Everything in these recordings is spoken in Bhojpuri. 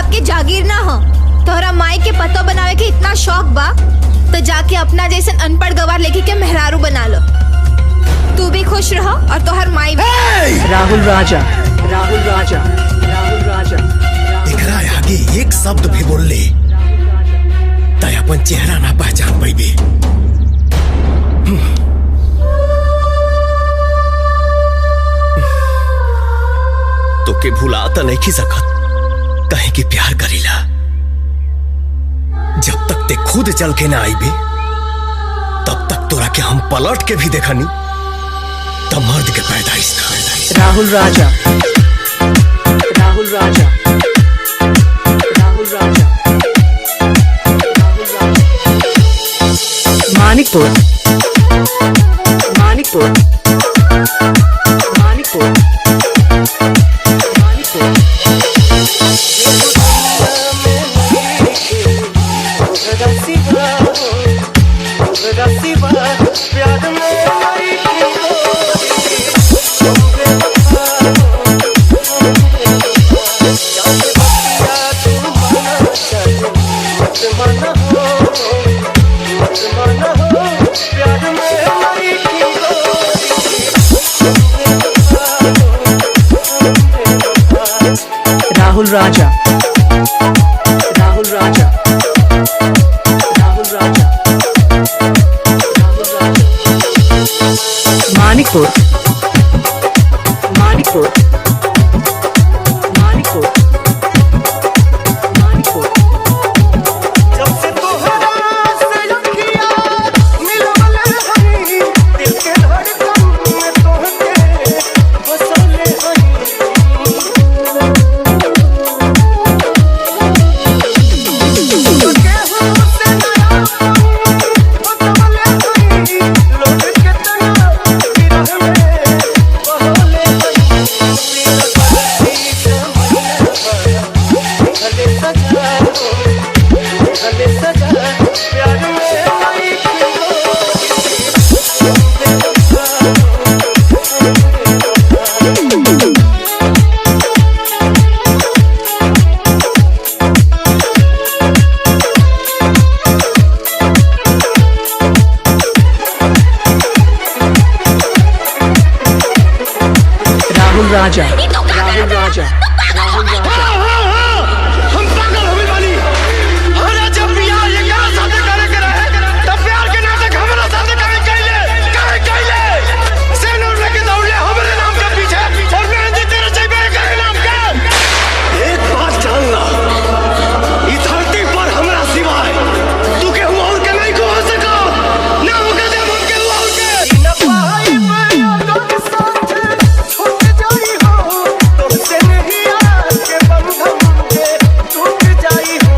बाप के जागीर ना हो। तोहरा माई के पतो बनावे के इतना शौक बा तो जाके अपना जैसे अनपढ़ गवार लेके के मेहरारू बना लो। तू भी खुश रहो और तोहर माई भी। राहुल राजा, राहुल राजा, राहुल राजा। एकरा आगे एक शब्द भी बोल ले तय अपन चेहरा ना पहचान पैबे। तो के भुला तो नहीं सकत कहे कि प्यार करीला। जब तक ते खुद चल के ना आईबे तब तक तोरा के हम पलट के भी देखनी तब मर्द के पैदाइश ना। राहुल राजा, राहुल राजा, राहुल राजा, राहुल राजा। मानिकपुर, मानिकपुर, मानिकपुर, मानिकपुर। राहुल राजा, राहुल राजा, राहुल राजा, राहुल राजा। मानिकपुर, मानिकपुर, मानिकपुर, मानिकपुर। राहुल राजा, राहुल राजा, राहुल राजा। हम पागल हो गइल बानी। हमरा जब बियाह एकरा साथे करे के रहे तब प्यार के नाटक हमरा साथे काहे कइले सेनूर लेके दौड़ले हमरे नाम के पीछे और मेहंदी तेरे जेबे के नाम के। एक बात जानना ई धरती पर हमरा सिवाय तू के और के नहीं को हो सको ना होके दे हम के और के न पाई पे तो साथे छूट जाई हो तुमसे नहीं आके बंधन के टूट जाई हो।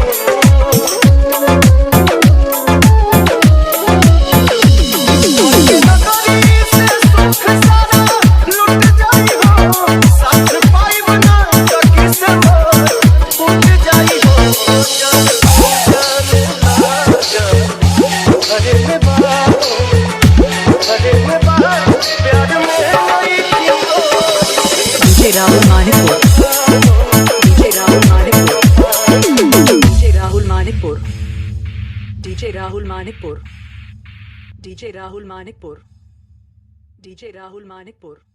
DJ Rahul Manikpur, DJ Rahul Manikpur, DJ Rahul Manikpur, DJ Rahul Manikpur, DJ Rahul Manikpur, DJ Rahul Manikpur.